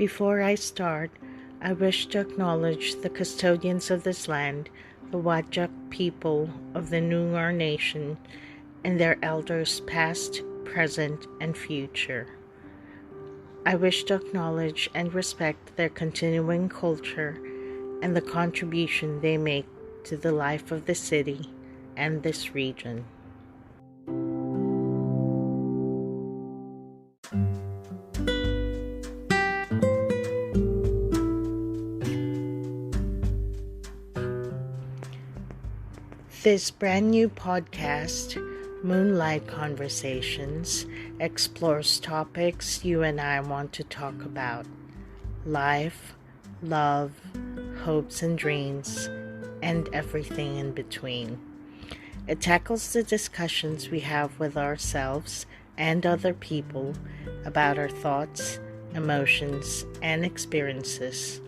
Before I start, I wish to acknowledge the custodians of this land, the Whadjuk people of the Noongar Nation, and their elders past, present, and future. I wish to acknowledge and respect their continuing culture and the contribution they make to the life of the city and this region. This brand new podcast, Moonlight Conversations, explores topics you and I want to talk about: life, love, hopes and dreams, and everything in between. It tackles the discussions we have with ourselves and other people about our thoughts, emotions, and experiences.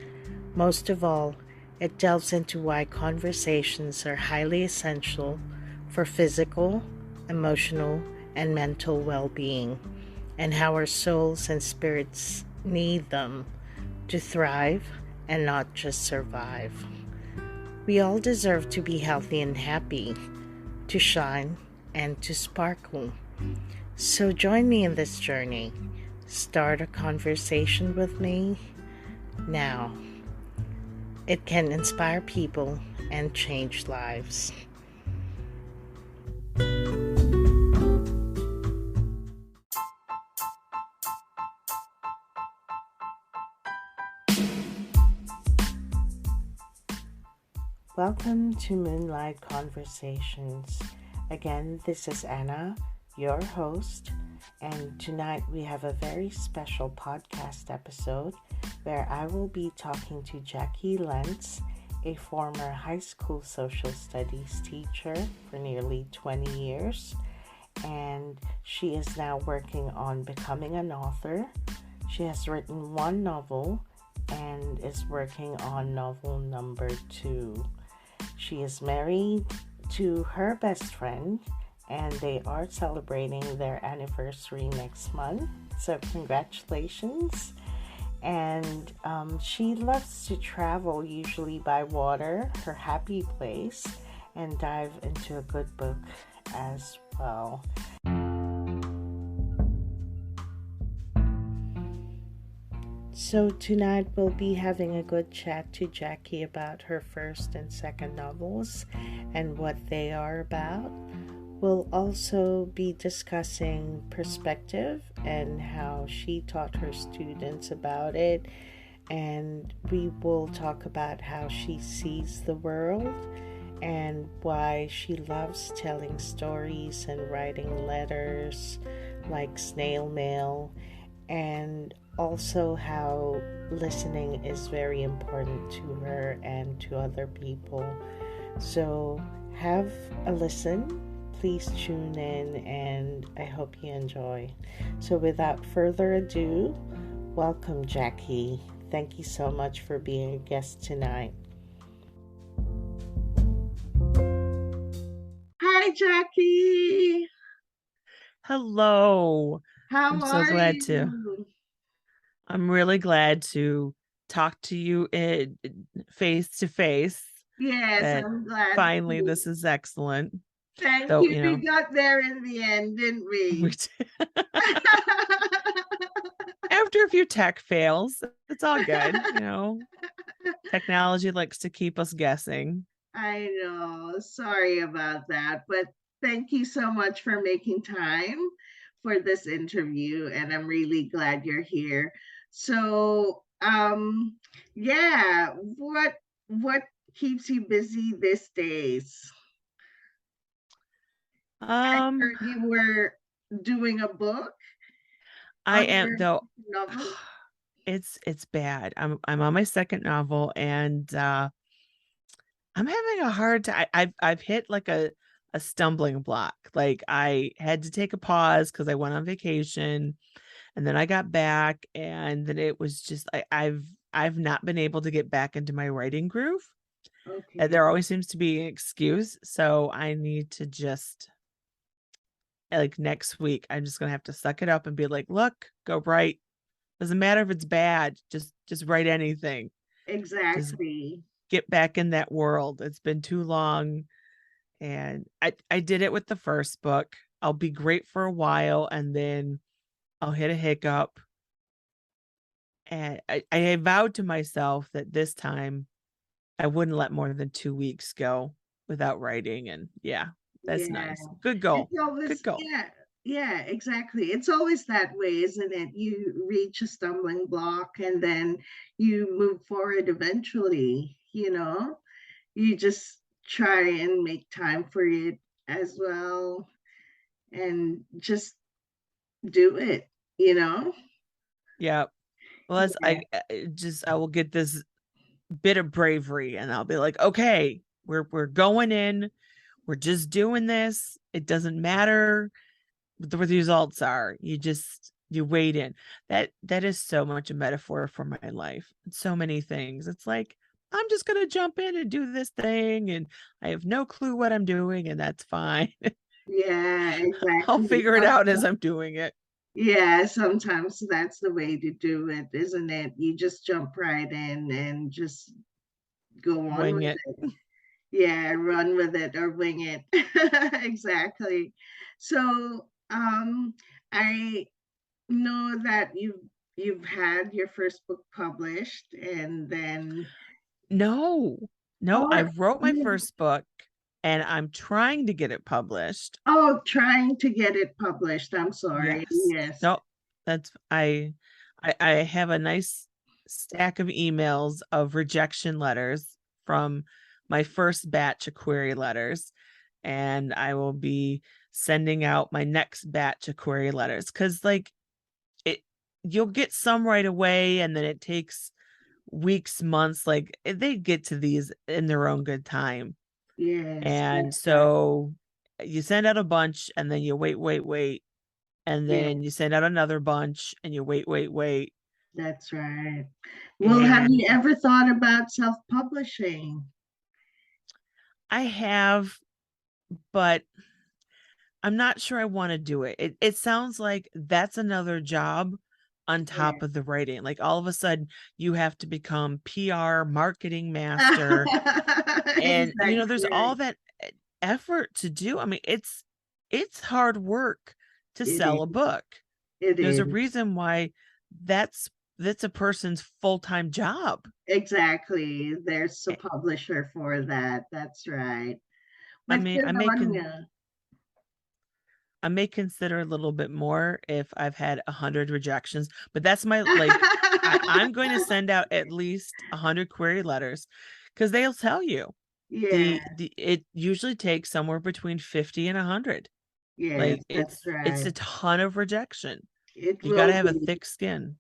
Most of all, it delves into why conversations are highly essential for physical, emotional, and mental well-being, and how our souls and spirits need them to thrive and not just survive. We all deserve to be healthy and happy, to shine and to sparkle. So join me in this journey. Start a conversation with me now. It can inspire people and change lives. Welcome to Moonlight Conversations. Again, this is Anna, your host, and tonight we have a very special podcast episode where I will be talking to Jacqui Lents, a former high school social studies teacher for nearly 20 years, and she is now working on becoming an author. She has written one novel and is working on novel number 2. She is married to her best friend, and they are celebrating their anniversary next month. So congratulations. And she loves to travel, usually by water, her happy place, and dive into a good book as well. So tonight we'll be having a good chat to Jacqui about her first and second novels and what they are about. We'll also be discussing perspective and how she taught her students about it, and we will talk about how she sees the world and why she loves telling stories and writing letters like snail mail, and also how listening is very important to her and to other people. So have a listen. Please tune in, and I hope you enjoy. So without further ado, welcome Jacqui. Thank you so much for being a guest tonight. Hi Jacqui. Hello. How I'm so are glad you? I'm really glad to talk to you face to face. Yes, That I'm glad finally too. this is excellent. Thank Though, you. We got there in the end, didn't we? after a few tech fails, it's all good. Technology likes to keep us guessing. I know. Sorry about that. But thank you so much for making time for this interview. And I'm really glad you're here. So, yeah, what keeps you busy these days? I Um, heard you were doing a book I on am your though. novel. It's bad. I'm on my second novel, and I'm having a hard time. I've hit like a stumbling block. Like I had to take a pause because I went on vacation, and then I got back, and then it was just I've not been able to get back into my writing groove. And Okay. there always seems to be an excuse, so I need to just, like, next week I'm just gonna have to suck it up and be like, look, go write Doesn't matter if it's bad. Just write anything. Just Exactly. get back in that world. It's been too long. And I did it with the first book. I'll be great for a while and then I'll hit a hiccup. And I vowed to myself that this time I wouldn't let more than 2 weeks go without writing. And yeah, that's Yeah. nice. Good It's goal. Good always, goal. yeah, yeah, exactly. It's always that way, isn't it? You reach a stumbling block and then you move forward eventually, you know? You just try and make time for it as well and just do it, you know? Yeah. Well, that's Yeah. I will get this bit of bravery and I'll be like, okay, we're going in. We're just doing this. It doesn't matter what the results are. You wait in. That is so much a metaphor for my life. So many things. It's like I'm just gonna jump in and do this thing, and I have no clue what I'm doing, and that's fine. Yeah, I'll exactly. figure it out as I'm doing it. Yeah, sometimes that's the way to do it, isn't it? You just jump right in and just go on Wing with it. it. Yeah, run with it or wing it. Exactly. So, I know that you've had your first book published and then No, no, oh I wrote my you first book and I'm trying to get it published. oh trying to get it published. I'm sorry. Yes. Yes. No, that's I have a nice stack of emails of rejection letters from my first batch of query letters, and I will be sending out my next batch of query letters because like it you'll get some right away and then it takes weeks, months, like they get to these in their own good time. Yes, And that's right. so you send out a bunch and then you wait, and Yeah, then you send out another bunch and you wait. that's right. Well, have And you ever thought about self-publishing? I have, but I'm not sure I want to do it. It sounds like that's another job on Yeah. top of the writing. Like all of a sudden you have to become PR marketing master. And there's Exactly all right. that effort to do. I mean, it's hard work to It sell a is. book. It There's a is. reason why that's that's a person's full-time job. Exactly. There's a publisher for that. That's right. I But mean, good on you. I may consider a little bit more if I've had 100 rejections, but that's my like I'm going to send out at least 100 query letters because they'll tell you Yeah. the it usually takes somewhere between 50 and 100. Yes, Like that's it's right. a ton of rejection. It You got to will have a be. thick skin.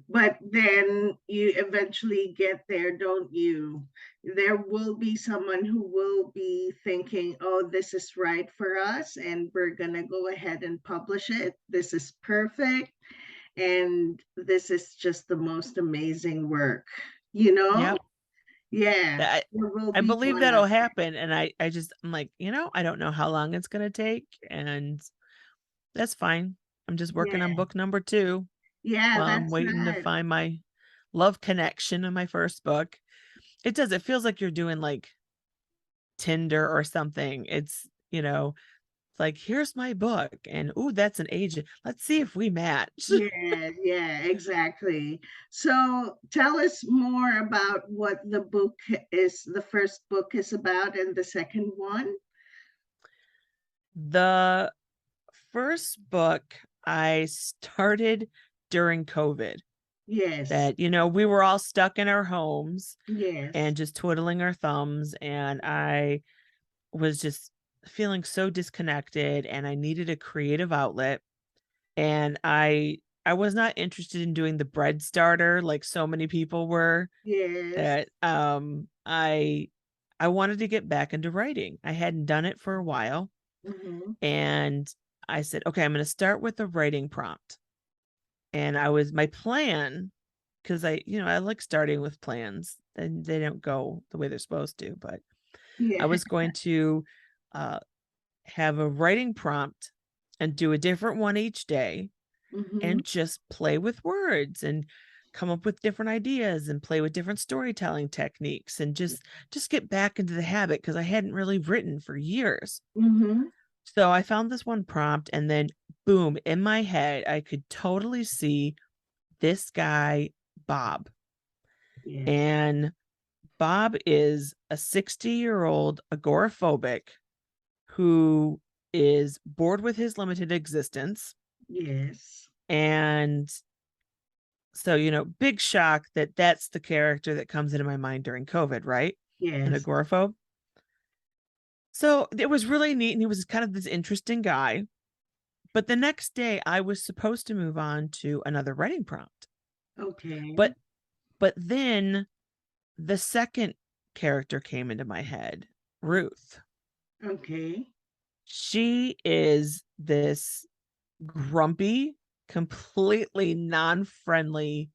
But then you eventually get there, don't you? There will be someone who will be thinking, oh, this is right for us, and we're going to go ahead and publish it. This is perfect. And this is just the most amazing work, you know? Yep. Yeah, I there will I be believe one out that'll there. happen and I'm like, I don't know how long it's going to take and that's fine. I'm just working on Yeah, book number 2 yeah, while I'm that's waiting to right. find my love connection in my first book. It feels like you're doing like Tinder or something. It's like here's my book and ooh, that's an agent. Let's see if we match. Yeah, yeah, exactly. So tell us more about what the first book is about, and the second one. The first book I started during COVID Yes, that we were all stuck in our homes yes, and just twiddling our thumbs and I was just feeling so disconnected and I needed a creative outlet and I was not interested in doing the bread starter like so many people were yes. that I wanted to get back into writing. I hadn't done it for a while Hmm. and I said, "Okay, I'm going to start with a writing prompt." And my plan because I like starting with plans and they don't go the way they're supposed to, but I Yeah, was going to uh, have a writing prompt and do a different one each day Mm-hmm. and just play with words and come up with different ideas and play with different storytelling techniques and just get back into the habit because I hadn't really written for years. Mm-hmm. So I found this one prompt and then boom, in my head, I could totally see this guy, Bob. Yes. And Bob is a 60-year-old agoraphobic who is bored with his limited existence. Yes. And so, big shock that that's the character that comes into my mind during COVID, right? An Yes. agoraphobe. So it was really neat. And he was kind of this interesting guy. But the next day, I was supposed to move on to another writing prompt. Okay. But then the second character came into my head, Ruth. Okay. She is this grumpy, completely non-friendly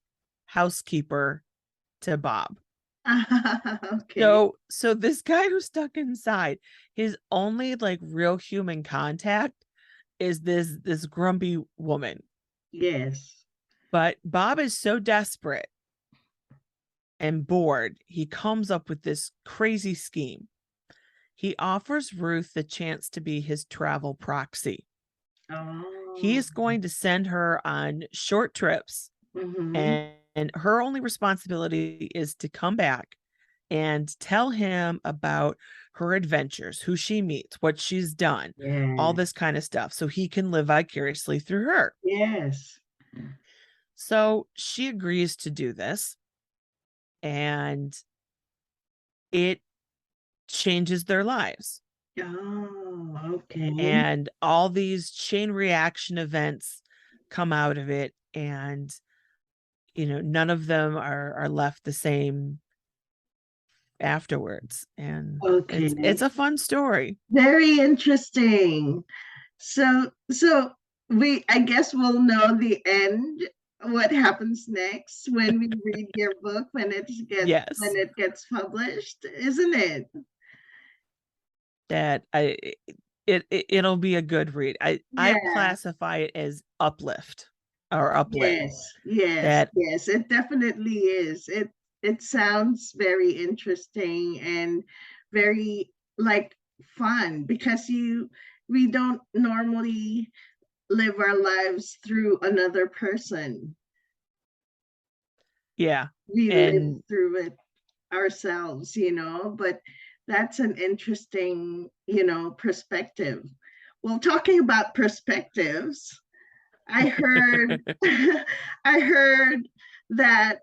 housekeeper to Bob. Okay. So this guy who's stuck inside, his only like real human contact is this grumpy woman. Yes. But Bob is so desperate and bored, he comes up with this crazy scheme. He offers Ruth the chance to be his travel proxy. He Oh. is going to send her on short trips, Mm-hmm. and her only responsibility is to come back and tell him about her adventures, who she meets, what she's done, all Yes. this kind of stuff, so he can live vicariously through her. Yes. So she agrees to do this, and it changes their lives. Oh, okay. And all these chain reaction events come out of it, and none of them are left the same afterwards, and it's Okay. a fun story. Very interesting. So I guess we'll know the end, what happens next when we read your book when Yes, it gets published, isn't it? that it'll be a good read. I Yeah. classify it as uplift or uplit. Yes. Yes. That Yes. It definitely is. It sounds very interesting and very like fun because you we don't normally live our lives through another person. Yeah, We live and through it ourselves, but that's an interesting, perspective. Well, talking about perspectives, I heard I heard that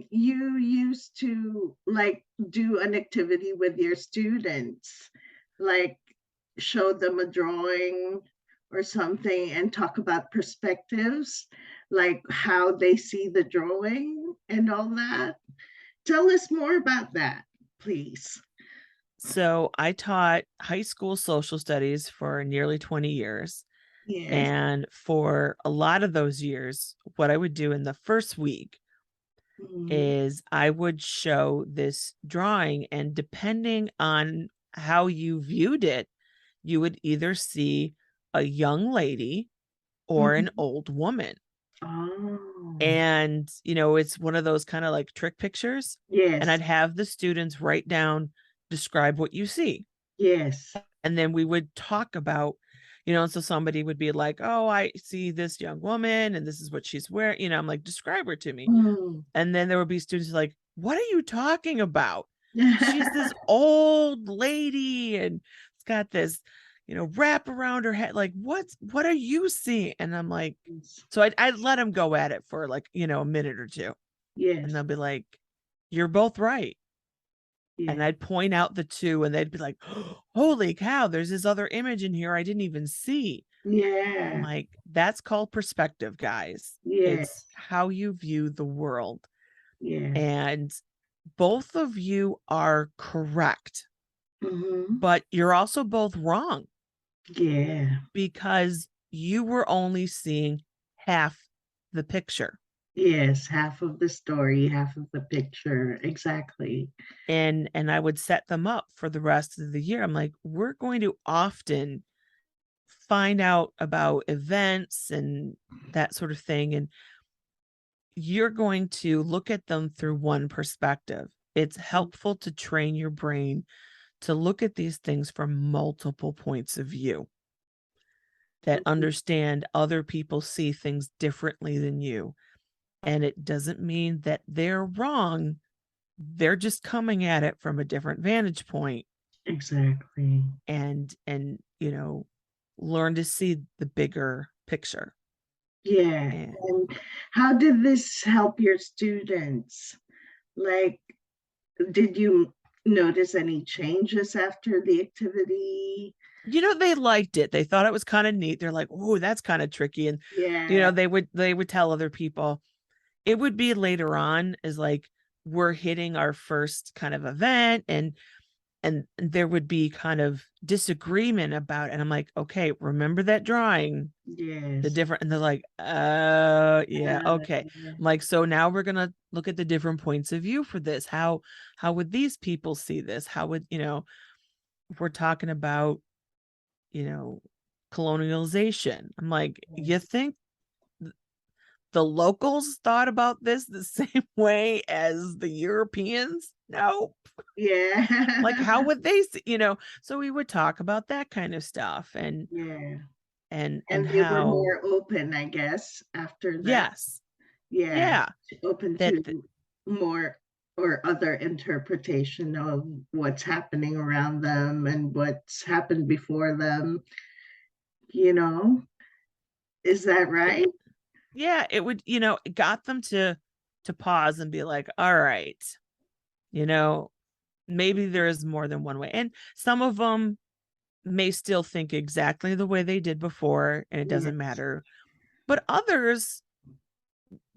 you used to like do an activity with your students, like show them a drawing or something and talk about perspectives, like how they see the drawing and all that. Tell us more about that, please. so I taught high school social studies for nearly 20 years. Yes. And for a lot of those years, what I would do in the first week Mhm. is I would show this drawing, and depending on how you viewed it, you would either see a young lady or an Mhm. old woman. Oh, And, it's one of those kind of like trick pictures. And yes, I'd have the students write down, describe what you see. yes. And then we would talk about, so somebody would be like, oh, I see this young woman and this is what she's wearing. I'm like, describe her to me. Mm. And then there would be students like, what are you talking about? She's this old lady and it's got this, wrap around her head. Like, what are you seeing? And I'm like, Yes, so I'd let them go at it for like, a minute or two. And yes, they'll be like, you're both right. And yes, I'd point out the two and they'd be like, holy cow, there's this other image in here I didn't even see. I'm yeah, like, that's called perspective, guys. It's yes, how you view the world. yes. And both of you are correct, Hmm. but you're also both wrong Yeah, because you were only seeing half the picture. yes. Half of the story, half of the picture. Exactly. And I would set them up for the rest of the year. I'm like, we're going to often find out about events and that sort of thing, and you're going to look at them through one perspective. It's helpful to train your brain to look at these things from multiple points of view, that understand other people see things differently than you. And it doesn't mean that they're wrong. They're just coming at it from a different vantage point. Exactly. And learn to see the bigger picture. Yeah. And And how did this help your students? Like, did you notice any changes after the activity? they liked it. They thought it was kind of neat. They're like, "Oh, that's kind of tricky." And Yeah. they would tell other people. It would be later on, as like we're hitting our first kind of event, and there would be kind of disagreement about it. And I'm like, "Okay, remember that drawing, the Yes. different," and they're like, yeah, okay. Uh, I'm like, so now we're gonna look at the different points of view for this. How would these people see this? How would, if we're talking about, colonialization, I'm like, you yes. think the locals thought about this the same way as the Europeans? No. Like, Yeah. how would they see, so we would talk about that kind of stuff, and Yeah. and And they were how, more open, I guess, after that. yes, Yeah. yeah, Open that, to more or other interpretation of what's happening around them and what's happened before them, you know? Is that it, right? yeah, it would, it got them to pause and be like, all right, you know maybe there is more than one way. And some of them may still think exactly the way they did before, and it doesn't Yes. matter. But others,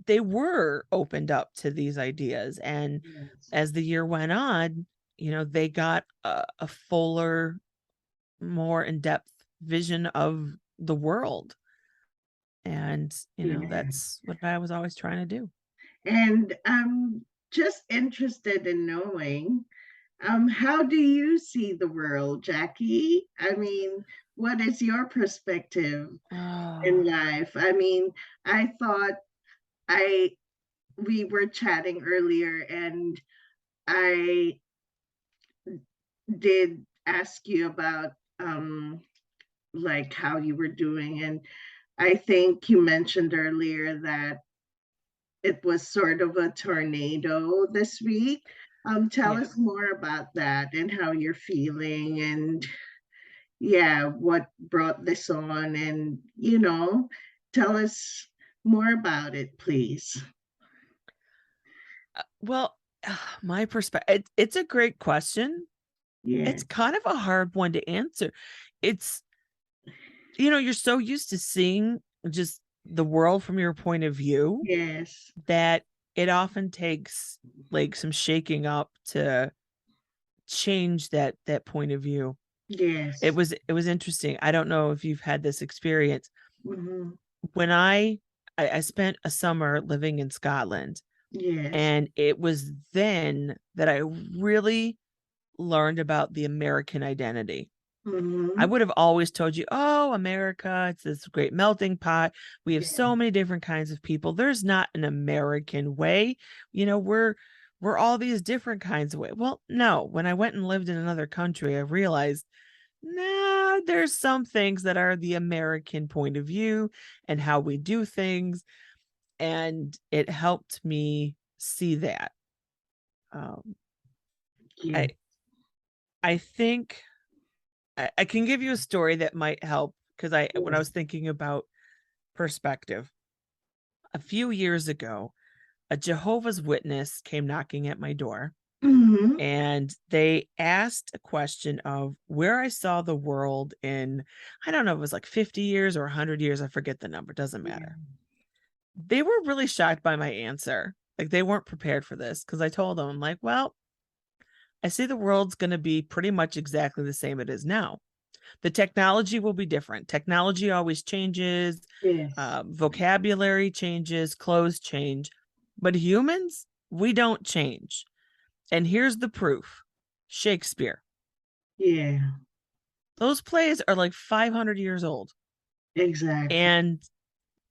they were opened up to these ideas. And Yes. as the year went on, they got a fuller, more in-depth vision of the world. And, Yeah. that's what I was always trying to do. And I'm just interested in knowing, how do you see the world, Jacqui? I mean, what is your perspective in Oh, life? I mean, I thought I we were chatting earlier and I did ask you about like how you were doing, and I think you mentioned earlier that it was sort of a tornado this week. Tell yeah. us more about that and how you're feeling, and yeah, what brought this on, and tell us more about it, please. Well, my perspective, it's a great question. Yeah. It's kind of a hard one to answer. It's, you're so used to seeing just the world from your point of view Yes. that it often takes like some shaking up to change that point of view. It Yes. was it was interesting. I don't know if you've had this experience. Hmm. When I spent a summer living in Scotland, Yes. and it was then that I really learned about the American identity. I Hmm. would have always told you, "Oh, America, it's this great melting pot. We have Yeah. so many different kinds of people. There's not an American way. We're all these different kinds of way." Well, no, when I went and lived in another country, I realized, nah, there's some things that are the American point of view and how we do things, and it helped me see that. Um, Yeah. I I think I can give you a story that might help, because when I Yes. was thinking about perspective, a few years ago, a Jehovah's Witness came knocking at my door, Hmm. and they asked a question of where I saw the world in, I don't know, it was like 50 years or 100 years. I forget the number, doesn't Yeah. matter. They were really shocked by my answer. Like, they weren't prepared for this, because I told them, I'm like, well, I see the world's going to be pretty much exactly the same it is now. The technology will be different. Technology always changes, Yes. vocabulary changes, clothes change, but humans, we don't change. And here's the proof: Shakespeare. Yeah. those plays are like 500 years old. Exactly. And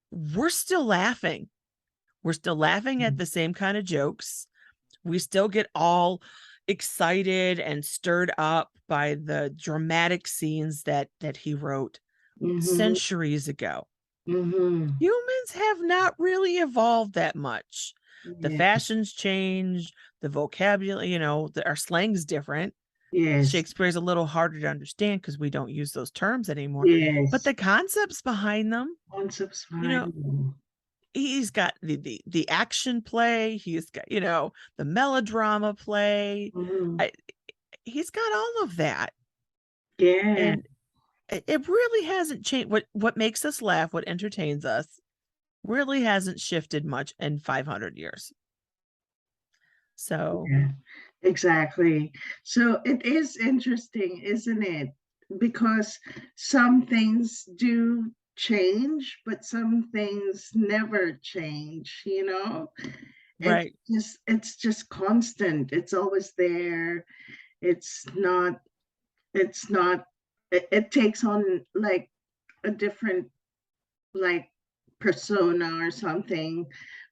we're still laughing. We're still laughing at the same kind of jokes. We still get all excited and stirred up by the dramatic scenes that he wrote Mm-hmm. centuries ago. Mm-hmm. Humans have not really evolved that much. The Yeah. fashions change, the vocabulary, our slang's different. Yes. Shakespeare's a little harder to understand because we don't use those terms anymore. But Yes. the concepts behind them, Concepts you know, fine. he's got the action play, he's got, the melodrama play. Mm-hmm. I, he's got all of that. Yeah. And it really hasn't changed. What makes us laugh, what entertains us, really hasn't shifted much in 500 years. So, Yeah. Exactly. So it is interesting, isn't it? Because some things do change, but some things never change, you know? It's right, it's just constant. It's always there. It's not, it takes on like a different like persona or something,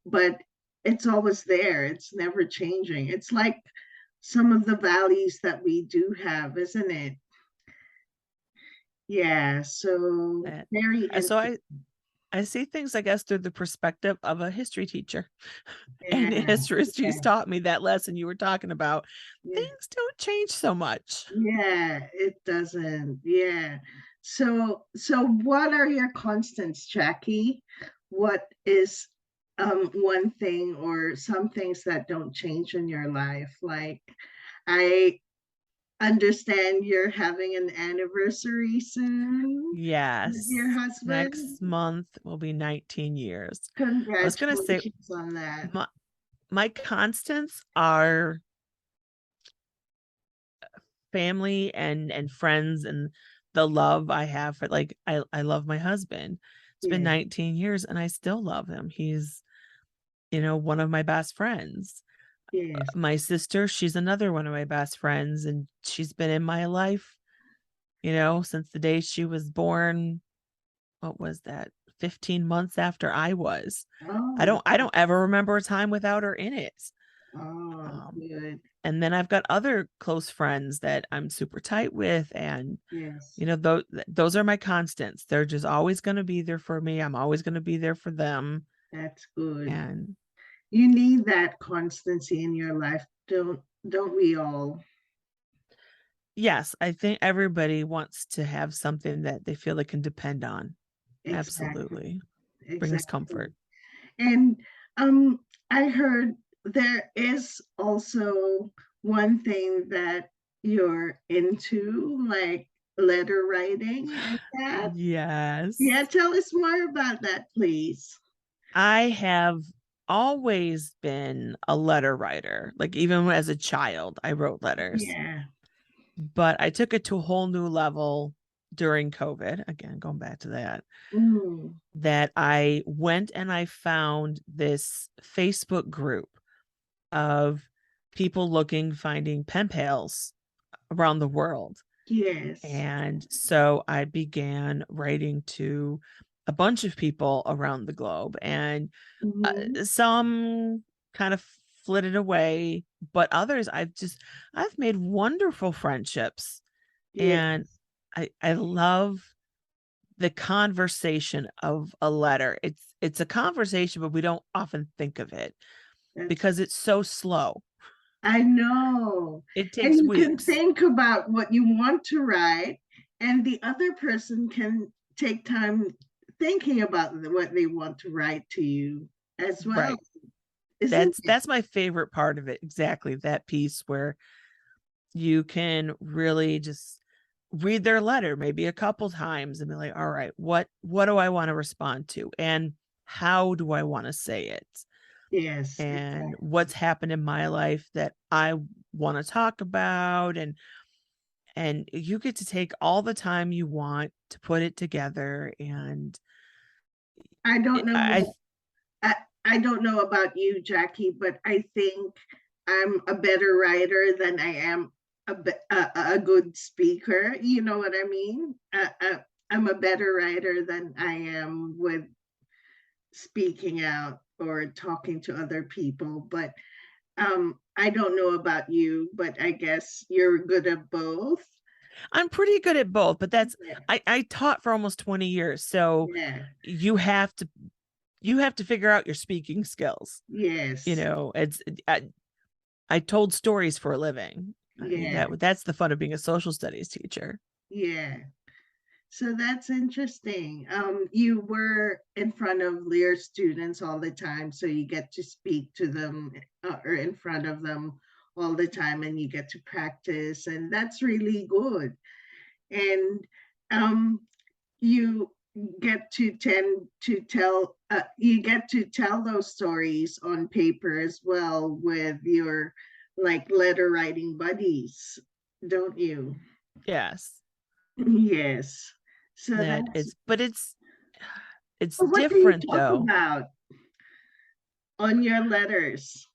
but it's always there. It's never changing. It's like some of the values that we do have, isn't it? Yeah, so that very so interesting. I see things, I guess, through the perspective of a history teacher. And Yeah, history's yeah, taught me that lesson you were talking about. yeah, Things don't change so much. yeah, it doesn't. Yeah. So what are your constants, Jackie? What is one thing or some things that don't change in your life? Like I understand you're having an anniversary soon with your Yes. husband. Next month will be 19 years. I was going to say Congratulations on that. my constants are family and friends and the love I have for, like, I love my husband. It's been Yeah, 19 years and I still love him. He's, one of my best friends. yes. My sister, she's another one of my best friends, and she's been in my life, since the day she was born. What was that? 15 months after I was. I Oh, don't I don't ever remember a time without her in it. oh, Um, good. and then I've got other close friends that I'm super tight with, and Yes, those are my constants. They're just always going to be there for me. I'm always going to be there for them. that's good. And You need that constancy in your life, don't we all? yes, I think everybody wants to have something that they feel they can depend on. Exactly, Absolutely. Brings exactly. comfort. And um, I heard there is also one thing that you're into, like letter writing and that. Yeah, Yes. tell us more about that, please. I have always been a letter writer. Like, even as a child, I wrote letters. Yeah. But I took it to a whole new level during COVID. Again, going back to that, Mm, that I went and I found this Facebook group of people finding pen pals around the world. yes. And so I began writing to a bunch of people around the globe, and Hmm. some kind of flitted away, but others I've made wonderful friendships. Yeah, And I love the conversation of a letter. It's a conversation, but we don't often think of it that's, because it's so slow. I know. It And takes you can weeks. think about what you want to write, and the other person can take time thinking about what they want to write to you as well, Right. isn't That's it? that's my favorite part of it. Exactly. That piece where you can really just read their letter maybe a couple times and be like, all right, what do I want to respond to? And how do I want to say it? Yes, And exactly. what's happened in my life that I want to talk about, and you get to take all the time you want to put it together. And I don't I know. I, I don't know about you, Jackie, but I think I'm a better writer than I am a good speaker. You know what I mean? I'm a better writer than I am with speaking out or talking to other people. But I don't know about you, but I guess you're good at both. I'm pretty good at both, but that's Yeah, I taught for almost 20 years. So yeah, you have to figure out your speaking skills. yes, It's I told stories for a living. I mean, yeah, that's the fun of being a social studies teacher. yeah. So that's interesting. You were in front of Lear students all the time, so you get to speak to them or in front of them all the time, and you get to practice, and that's really good. And um, you get to tend to tell, you get to tell those stories on paper as well with your like letter writing buddies, don't you? Yes. Yes. So That that's it's but it's what do you different talk though. about on your letters?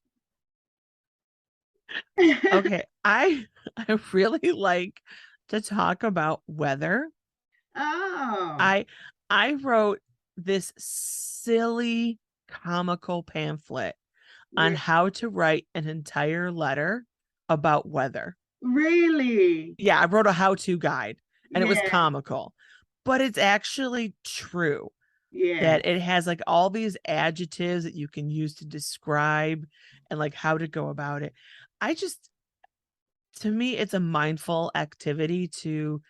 Okay, I really like to talk about weather. Oh, I I wrote this silly comical pamphlet on how to write an entire letter about weather. really? Yeah, I wrote a how-to guide and it was Yeah, comical, but it's actually true yeah, that it has like all these adjectives that you can use to describe and like how to go about it. I just To me it's a mindful activity to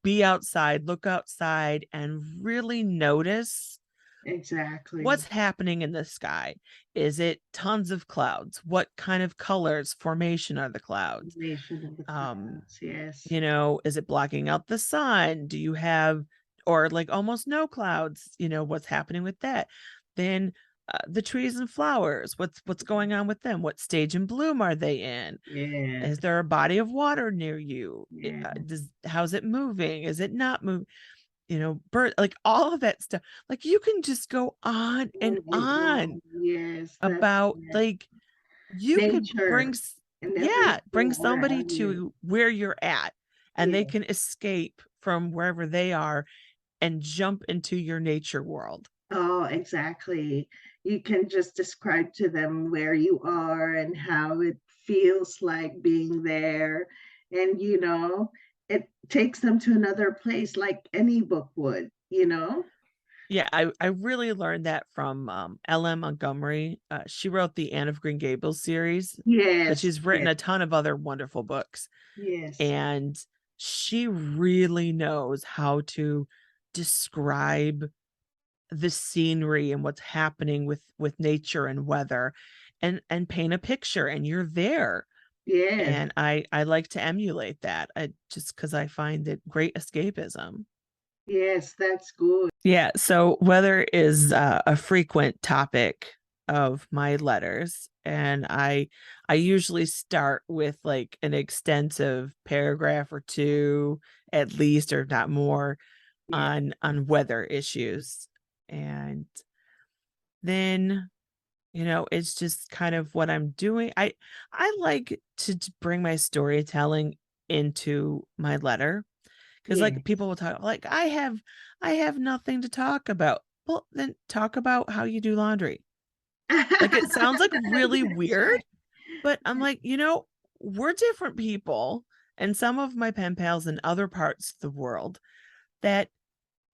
be outside, look outside and really notice exactly. what's happening in the sky. Is it tons of clouds? What kind of colors, formation are the clouds? Nation of the Um, clouds, yes. is it blocking out the sun? Do you have, or like almost no clouds? What's happening with that? Then the trees and flowers, what's going on with them? What stage and bloom are they in? Is Yes, there a body of water near you? yeah. How's it moving? Is it not moving? Bird, like all of that stuff. Like you can just go on and And on yes, that's about right. like you could Nature and bring everything somebody around you. to where you're at and they Yeah. can escape from wherever they are and jump into your nature world. Oh, exactly. You can just describe to them where you are and how it feels like being there. And, it takes them to another place like any book would. Yeah, I really learned that from L.M. Montgomery. She wrote the Anne of Green Gables series, but Yes, she's written yes, a ton of other wonderful books. yes, And she really knows how to describe the scenery and what's happening with nature and weather and paint a picture and you're there. yes, And I like to emulate that. Just because I find it great escapism. yes, that's good. Yeah, so weather is a frequent topic of my letters, and I usually start with like an extensive paragraph or two at least, or not more, Yeah, on weather issues. And then, it's just kind of what I'm doing. I like to bring my storytelling into my letter because yeah. like people will talk like I have nothing to talk about. Well, then talk about how you do laundry. Like it sounds like really That's weird, right. but I'm like, we're different people. And some of my pen pals in other parts of the world that,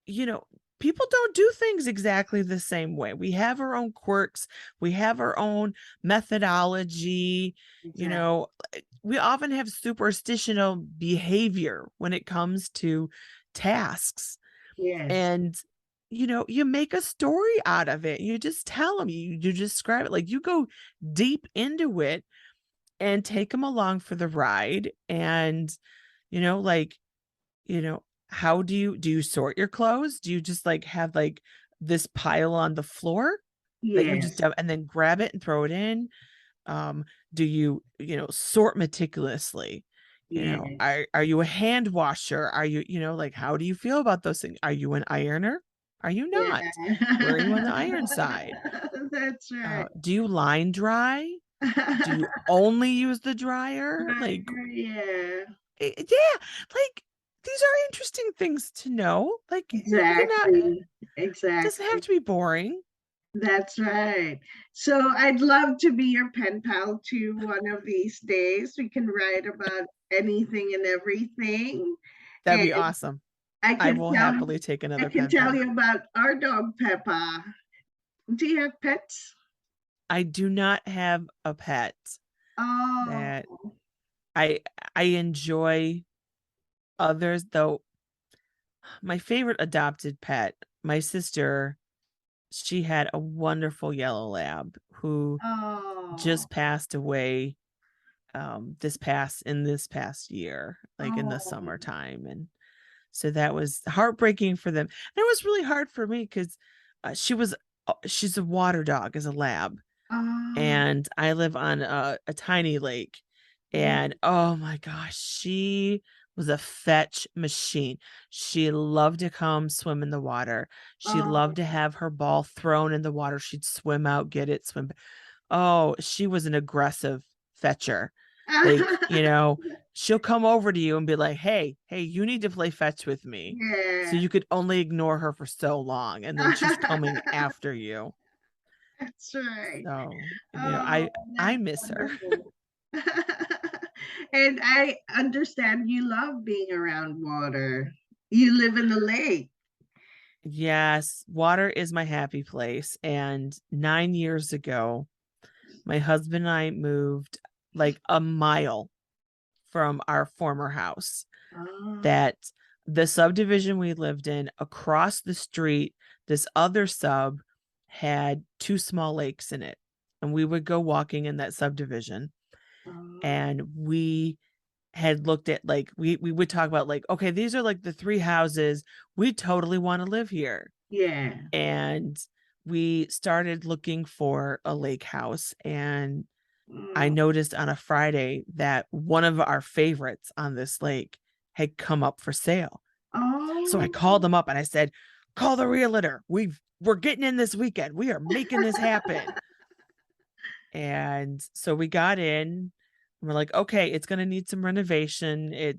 you know, people don't do things exactly the same way. We have our own quirks, we have our own methodology, Exactly. we often have superstitional behavior when it comes to tasks. Yes, And you make a story out of it. You just tell them, you describe it, like you go deep into it and take them along for the ride. And like, you know how do you sort your clothes? Do you just like have like this pile on the floor that you just yes, dump and then grab it and throw it in? Do you sort meticulously? yes. Are you a hand washer? Are you, like, how do you feel about those things? Are you an ironer? Are you Yeah. not? Where are you on the iron side? That's right. Do you line dry? Do you only use the dryer? Like, Yeah, yeah, like these are interesting things to know. Like, you're not, it exactly. doesn't have Exactly. to be boring. That's right. So I'd love to be your pen pal too one of these days. We can write about anything and everything. That'd And be awesome. I I can will tell happily take I another can pen tell pal. you about our dog Peppa. Do you have pets? I do not have a pet. That Oh, I I enjoy others though. My favorite adopted pet, my sister, she had a wonderful yellow lab who oh, just passed away this past year, like in the oh, summertime. And so that was heartbreaking for them. And it was really hard for me because she's a water dog as a lab, oh, and I live on a tiny lake. yeah, And oh my gosh, she was a fetch machine. She loved to come swim in the water. She loved to oh. have her ball thrown in the water. She'd swim out, get it, swim. Oh, she was an aggressive fetcher. Like, she'll come over to you and be like, hey, you need to play fetch with me. So Yeah. you could only ignore her for so long. And then she's coming after you. That's right. So, Oh, I that's miss her. wonderful. And I understand you love being around water. You live in the lake. Yes, water is my happy place. And 9 years ago, my husband and I moved like a mile from our former house. Oh, That the subdivision we lived in across the street, this other sub had two small lakes in it. And we would go walking in that subdivision, oh, and we had looked at, like, we would talk about, like, okay, these are like the three houses we totally want to live here. yeah. And we started looking for a lake house, and I Mm. noticed on a Friday that one of our favorites on this lake had come up for sale. So I Oh, called them up and I said, call the realtor. We're getting in this weekend. We are making this happen. And so we got in. We're like, okay, it's gonna need some renovation. It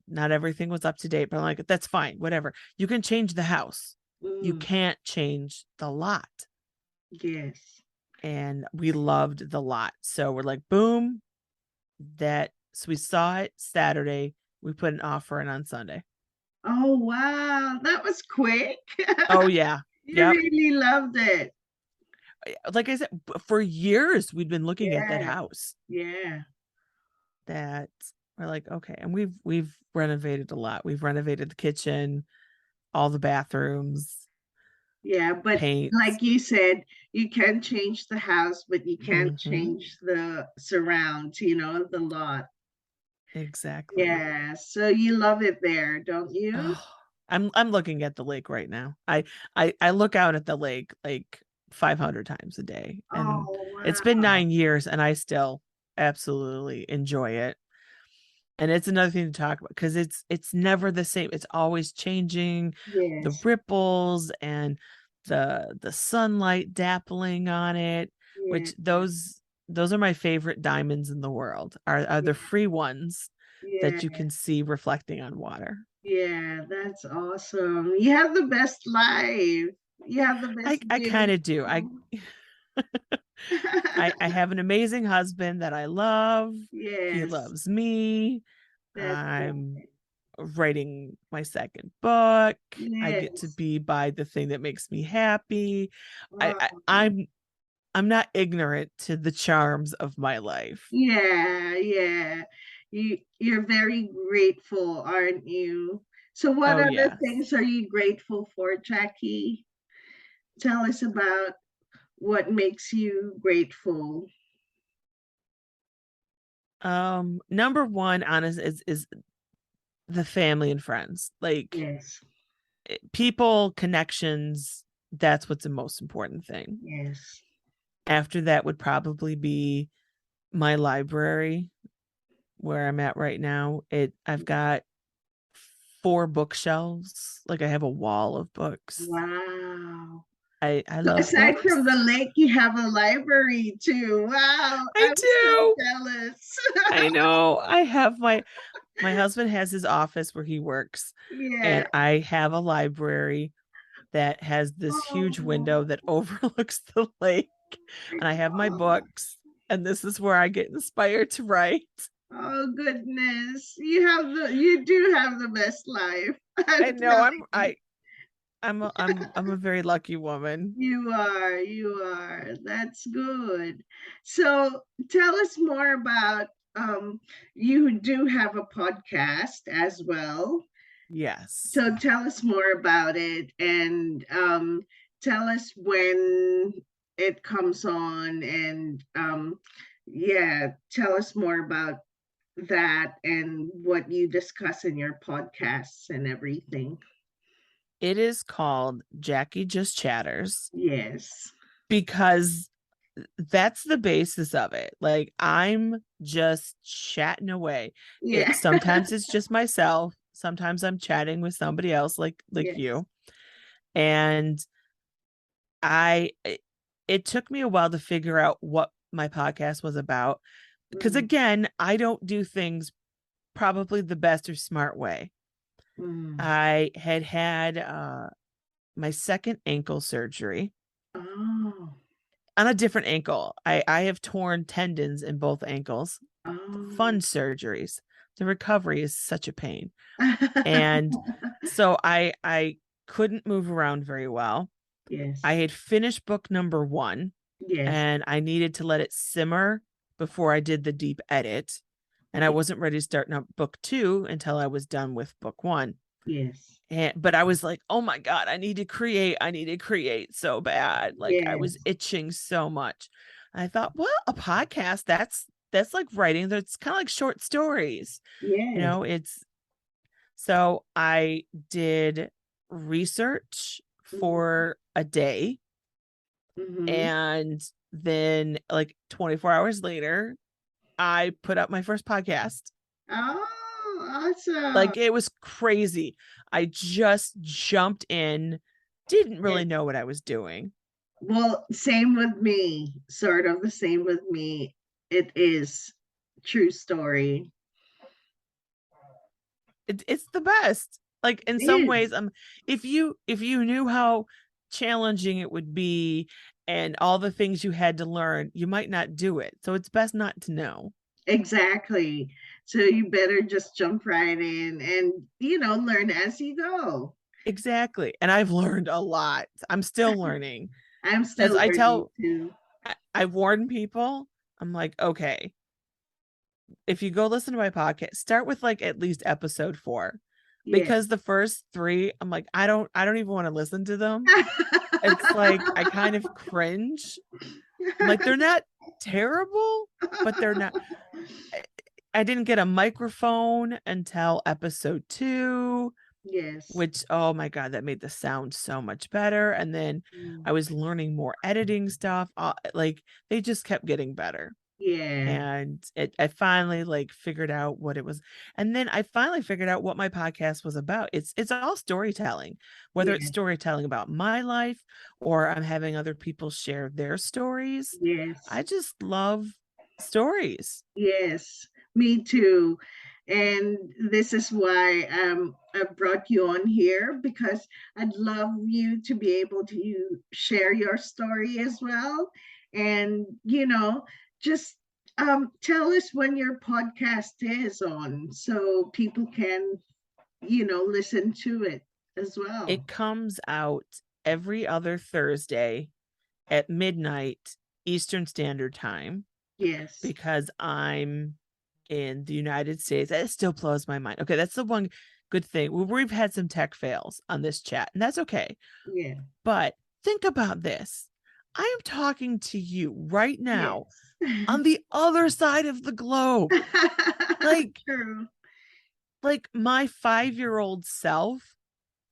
not everything was up to date, but I'm like, that's fine, whatever. You can change the house. You mm, can't change the lot. yes. And we loved the lot. So we're like, boom, so we saw it Saturday. We put an offer in on Sunday. Oh, wow. That was quick. Oh yeah. You Yep. really loved it. Like I said, for years we'd been looking at that Yeah, house. yeah, That we're like, okay. And we've renovated a lot. We've renovated the kitchen, all the bathrooms, yeah. But paints. like you said, you can change the house, but you can't Hmm. change the surrounds, the lot. Exactly. Yeah. So you love it there, don't you? Oh, I'm looking at the lake right now. I look out at the lake like 500 times a day, and Oh, it's been wow. 9 years, and I still absolutely enjoy it. And it's another thing to talk about because it's never the same. It's always changing, the Yes, ripples and the sunlight dappling on it, yeah, which those are my favorite diamonds in the world, are the yeah, free ones yeah, that you can see reflecting on water. yeah. That's awesome. You have the best life. You have the I best I kind view. of do. I have an amazing husband that I love. He Yes, loves me. that's I'm right. writing my second book. I get to Yes. be by the thing that makes me happy. I, I Oh, I'm I'm not ignorant to the charms of my life. yeah, yeah. You're very grateful, aren't you? So what Oh other yes. things are you grateful for, Jackie? Tell us about what makes you grateful. Number one, honest, is the family and friends. Like, Yes, people, connections. That's what's the most important thing. yes. After that would probably be my library, where I'm at right now. I've got four bookshelves. Like, I have a wall of books. Wow. I So love aside books. from the lake, you have a library too. Wow, I I'm so do. jealous. I know. I have my husband has his office where he works, Yeah. and I have a library that has this huge window Oh, that overlooks the lake. And I have my oh, books, and this is where I get inspired to write. oh goodness. You do have the best life. I I'm know telling you. I'm a very lucky woman. You are. That's good. So tell us more about you do have a podcast as well. Yes. So tell us more about it and tell us when it comes on and yeah, tell us more about that and what you discuss in your podcasts and everything. It is called Jacqui Just Chatters Yes. because that's the basis of it. Like I'm just chatting away. Yeah. It sometimes it's just myself, sometimes I'm chatting with somebody else like Yes. you. And I it took me a while to figure out what my podcast was about because Mm, again, I don't do things probably the best or smart way. mm. I had my second ankle surgery Oh. on a different ankle. I have torn tendons in both ankles. Oh. Fun surgeries. The recovery is such a pain. And so I couldn't move around very well. I Yes. had finished book number 1 Yes. and I needed to let it simmer before I did the deep edit. And I Ye- wasn't ready to start book 2 until I was done with book 1. Yes. But I was like, oh my God, I need to create so bad. Like I was Yes. itching so much. And I thought, well, a podcast, that's like writing. That's kind of like short stories. Yes. It's so I did research Mm-hmm. for a day, Mm-hmm. and then like 24 hours later, I put up my first podcast. Oh, awesome. Like it was crazy. I just jumped in, didn't really Yes. know what I was doing. Well, same with me, sort of the same with me. It is true story. It's the best. Like in It some ways, is. if you knew how challenging it would be and all the things you had to learn, you might not do it. So it's best not to know. Exactly. So you better just jump right in and, learn as you go. Exactly. And I've learned a lot. I'm still learning. I'm As still I learning tell too. I warn people, I'm like, okay, if you go listen to my podcast, start with like at least episode 4. Yes. Because the first 3, I'm like, I don't even want to listen to them. It's like I kind of cringe. I'm like, they're not terrible, but they're not. I didn't get a microphone until episode 2, Yes. which, oh my God, that made the sound so much better. And then Mm. I was learning more editing stuff. Like they just kept getting better. Yeah. And I finally like figured out what it was. And then I finally figured out what my podcast was about. It's all storytelling, whether it's Yeah. storytelling about my life or I'm having other people share their stories. Yes. I just love stories. Yes. Me too. And this is why I brought you on here because I'd love you to be able to share your story as well. And, just tell us when your podcast is on so people can, listen to it as well. It comes out every other Thursday at midnight Eastern Standard Time Yes. because I'm in the United States. That still blows my mind. Okay, that's the one good thing. We've had some tech fails on this chat, and that's okay. Yeah. But think about this. I am talking to you right now Yes. on the other side of the globe. Like, True. like my 5-year-old self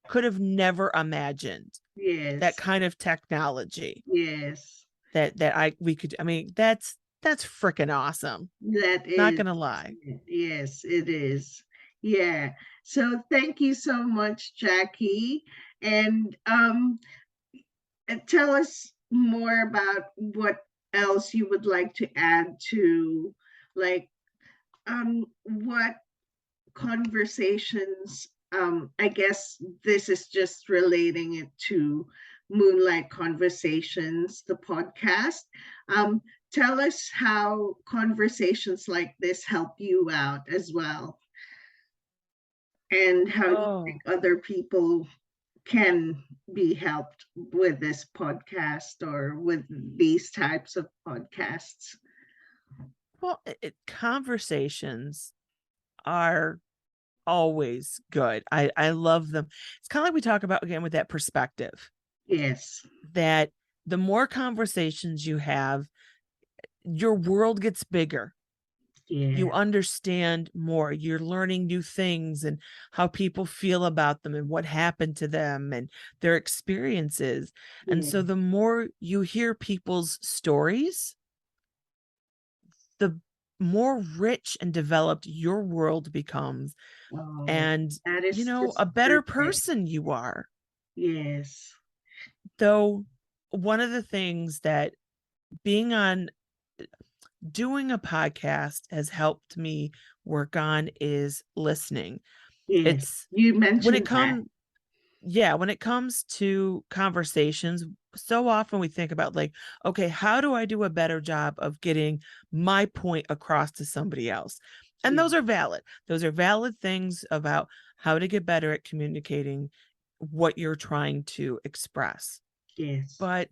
could have never imagined that Yes. kind of technology Yes. that I we could. I mean, that's freaking awesome. That Not is, gonna lie. yes, it is. Yeah. So thank you so much, Jacqui. And tell us more about what else you would like to add to, like, what conversations, I guess this is just relating it to Moonlight Conversations, the podcast. Um, Tell us how conversations like this help you out as well, and how you think Oh, other people can be helped with this podcast or with these types of podcasts. well, conversations are always good. I love them. It's kind of like we talk about again with that perspective, Yes, that the more conversations you have, your world gets bigger. You yeah, understand more. You're learning new things and how people feel about them and what happened to them and their experiences. And yeah. so the more you hear people's stories, the more rich and developed your world becomes, Oh, and that is a just better perfect. person you are. Yes, Though one of the things that being on doing a podcast has helped me work on is listening. yes. It's You when it mentioned that. comes yeah, when it comes to conversations, so often we think about like, okay, how do I do a better job of getting my point across to somebody else? And Yeah, those are valid. Those are valid things about how to get better at communicating what you're trying to express. yes, But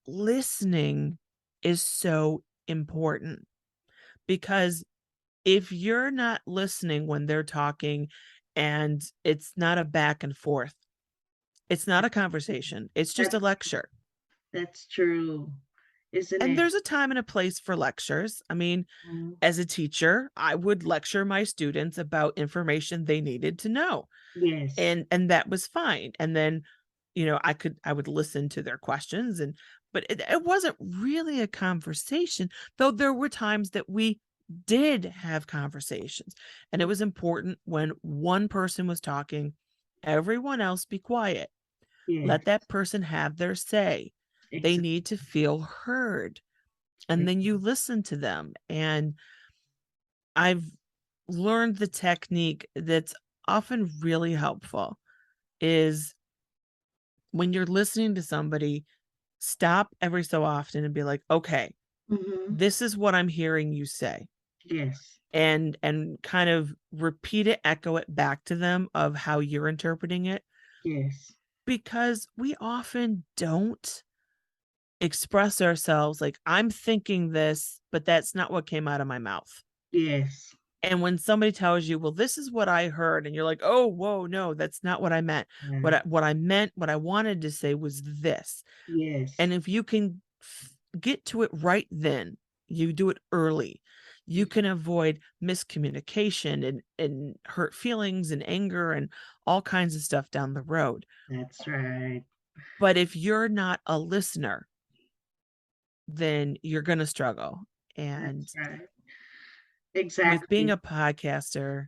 listening is so important, because if you're not listening when they're talking and it's not a back and forth, it's not a conversation, it's just a that's lecture. that's true, isn't And it? there's a time and a place for lectures. I mean, Mm, as a teacher, I would lecture my students about information they needed to know. yes, And that was fine. And then, I would listen to their questions, and but it wasn't really a conversation, though there were times that we did have conversations. And it was important when one person was talking, everyone else be quiet. yes, Let that person have their say. They exactly. need to feel heard. And then you listen to them. And I've learned the technique that's often really helpful is when you're listening to somebody, stop every so often and be like, okay, Mm-hmm. this is what I'm hearing you say. Yes, And kind of repeat it, echo it back to them of how you're interpreting it, yes, because we often don't express ourselves like, I'm thinking this, but that's not what came out of my mouth. yes, And when somebody tells you, well, this is what I heard, and you're like, oh, whoa, no, that's not what I meant. yeah, What I wanted to say was this. yes, And if you can get to it right then, you do it early, you can avoid miscommunication and hurt feelings and anger and all kinds of stuff down the road. that's right. But if you're not a listener, then you're going to struggle. And That's right. with being Exactly. a podcaster,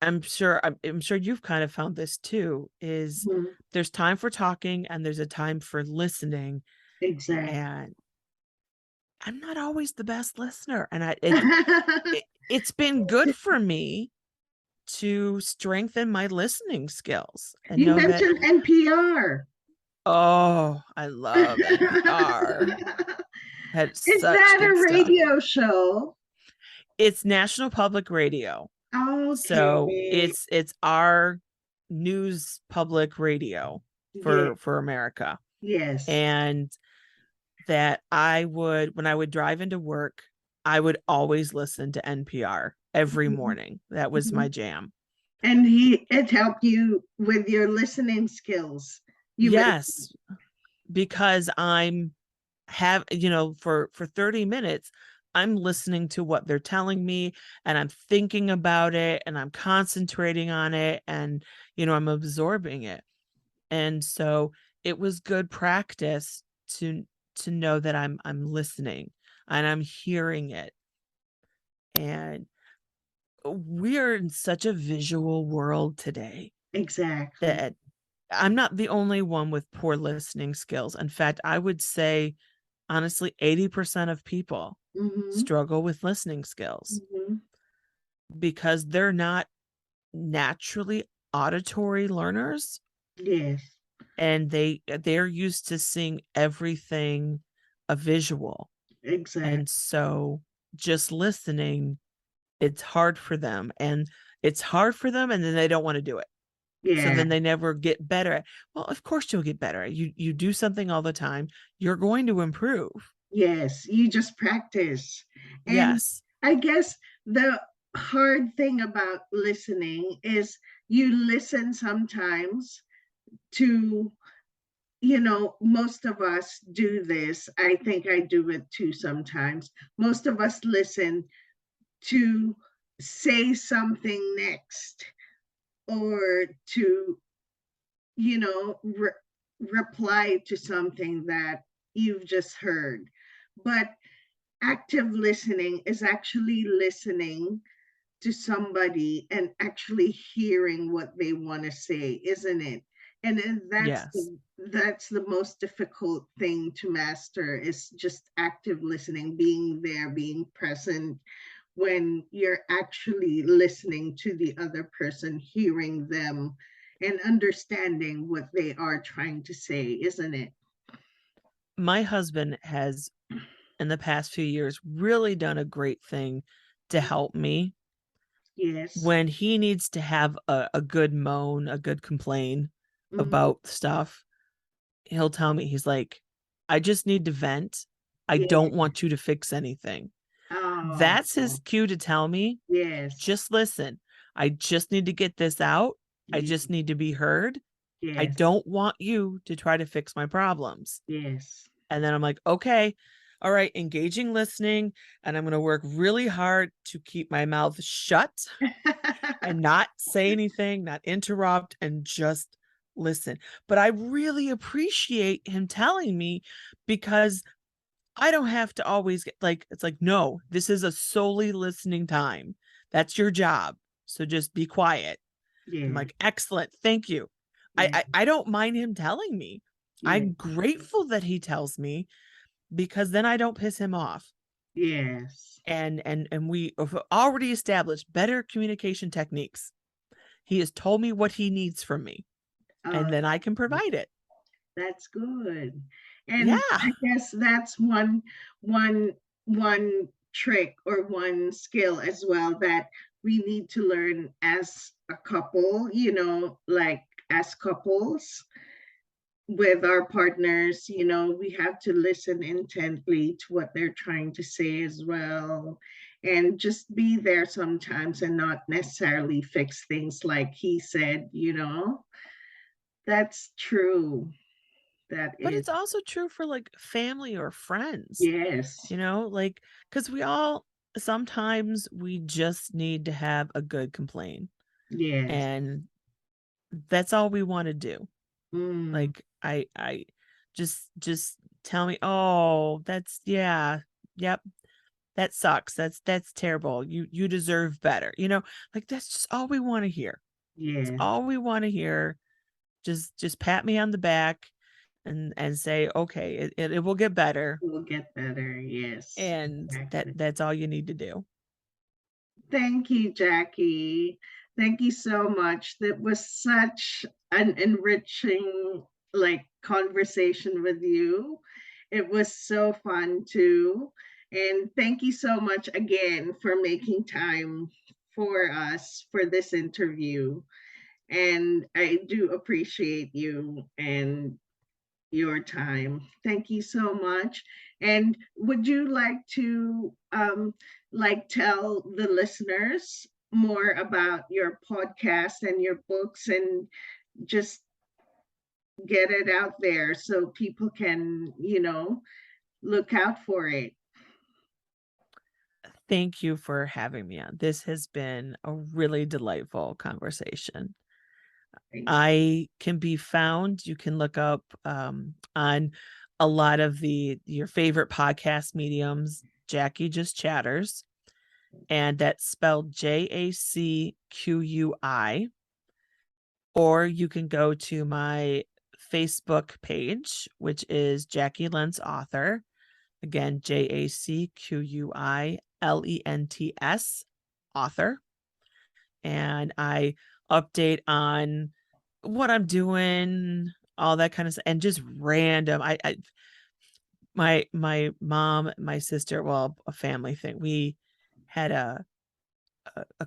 I'm sure you've kind of found this too, is Mhm. there's time for talking and there's a time for listening. Exactly. And I'm not always the best listener. And it's been good for me to strengthen my listening skills and You know that, mentioned NPR. oh, I love NPR. Had Is such that good a stuff. radio show? It's National Public Radio. So Okay. it's our news public radio Yeah. for America. Yes. And that I would, when I would drive into work, I would always listen to NPR every Mhm. morning. That was my Mhm. jam. And it helped you with your listening skills. You mentioned. Yes, because for 30 minutes I'm listening to what they're telling me, and I'm thinking about it, and I'm concentrating on it, and I'm absorbing it. And so it was good practice to know that I'm listening and I'm hearing it. And we are in such a visual world today Exactly. that I'm not the only one with poor listening skills. In fact, I would say, honestly, 80% of people Mm-hmm. struggle with listening skills Mm-hmm. because they're not naturally auditory learners, Yes, and they're used to seeing everything a visual. exactly. And so just listening, it's hard for them, and then they don't want to do it. So Yeah. then they never get better. Well, of course you'll get better. You do something all the time, you're going to improve. Yes, you just practice. And Yes. I guess the hard thing about listening is you listen sometimes to, most of us do this. I think I do it too sometimes. Most of us listen to say something next or to, you know, re- reply to something that you've just heard. But active listening is actually listening to somebody and actually hearing what they want to say, isn't it? And then Yes. that's the most difficult thing to master, is just active listening, being there, being present when you're actually listening to the other person, hearing them and understanding what they are trying to say, isn't it? My husband has, in the past few years, really done a great thing to help me Yes. when he needs to have a good moan, a good complain Mhm. about stuff. He'll tell me, he's like, I just need to vent. I Yeah. don't want you to fix anything. Oh, That's his cue to tell me, yes. just listen. I just need to get this out. I Ye- just need to be heard. I Yes. don't want you to try to fix my problems. Yes. And then I'm like, okay, all right, engaging listening. And I'm going to work really hard to keep my mouth shut and not say anything, not interrupt, and just listen. But I really appreciate him telling me, because I don't have to always get like, it's like, no, this is a solely listening time. That's your job. So just be quiet. I'm Yeah. like, excellent. Thank you. Yeah. I don't mind him telling me. Yeah. I'm grateful that he tells me, because then I don't piss him off. Yes. And we have already established better communication techniques. He has told me what he needs from me, Oh, and then I can provide it. that's good. And Yeah. I guess that's one one trick or one skill as well that we need to learn as a couple, like as couples with our partners, we have to listen intently to what they're trying to say as well. And just be there sometimes and not necessarily fix things like he said, That's true. That But is. it's also true for like family or friends, Yes. like, because we all, sometimes we just need to have a good complaint, Yes. and that's all we want to do. Mm, Like, I just tell me, oh, that's, yeah, yep, that sucks. That's terrible. You deserve better. Like, that's just all we want to hear. It's yes. all we want to hear. Just pat me on the back and say, okay, it will get better. We'll get better. Yes. And Exactly. that's all you need to do. Thank you, Jacqui. Thank you so much. That was such an enriching conversation with you. It was so fun too. And thank you so much again for making time for us for this interview. And I do appreciate you and your time. Thank you so much. And would you like to tell the listeners more about your podcast and your books, and just get it out there so people can, look out for it? Thank you for having me on. This has been a really delightful conversation. I can be found. You can look up on a lot of your favorite podcast mediums. Jacqui Just Chatters, and that's spelled Jacqui. or you can go to my Facebook page, which is Jacqui Lents Author. Again, JACQUILENTS Author. And I update on what I'm doing, all that kind of stuff, and just random. My mom, my sister, well, a family thing. We had a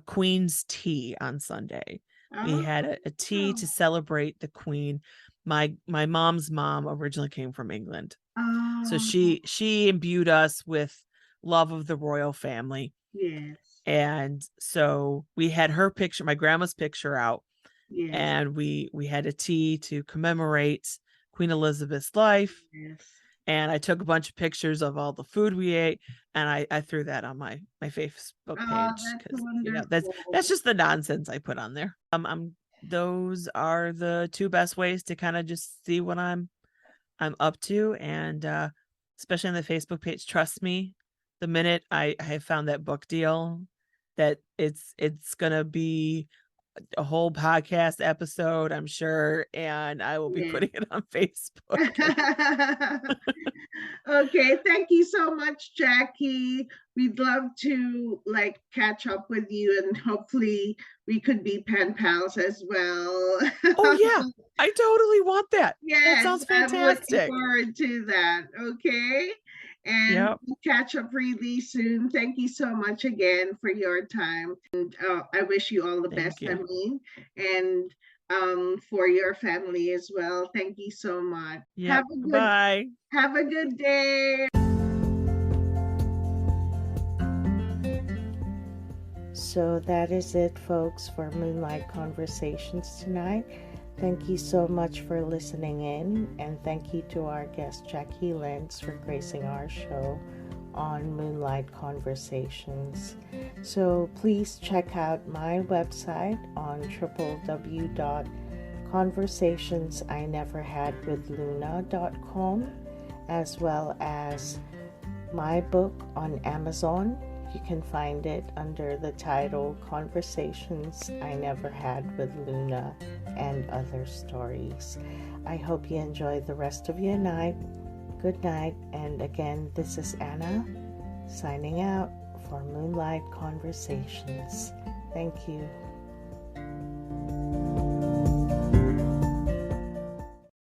queen's tea on Sunday. We had a tea to celebrate the queen. My mom's mom originally came from England. So she imbued us with love of the royal family. Yes. And so we had her picture, my grandma's picture out. Yes. And we had a tea to commemorate Queen Elizabeth's life. Yes. And I took a bunch of pictures of all the food we ate, and I threw that on my Facebook page because that's just the nonsense I put on there. Those are the two best ways to kind of just see what I'm up to, and especially on the Facebook page. Trust me, the minute I have found that book deal, that it's gonna be a whole podcast episode, I'm sure, and I will be putting it on Facebook. Okay, thank you so much, Jacqui. We'd love to catch up with you, and hopefully we could be pen pals as well. Oh yeah, I totally want that. Yes, that sounds fantastic. I'm looking forward to that. Okay. And we'll catch up really soon. Thank you so much again for your time. And I wish you all the best, Amin. And for your family as well. Thank you so much. Have a good day. So that is it, folks, for Moonlight Conversations tonight. Thank you so much for listening in, and thank you to our guest Jacqui Lents for gracing our show on Moonlight Conversations. So please check out my website on www.conversationsIneverhadwithluna.com, as well as my book on Amazon. You can find it under the title Conversations I Never Had with Luna and Other Stories. I hope you enjoy the rest of your night. Good night. And again, this is Anna signing out for Moonlight Conversations. Thank you.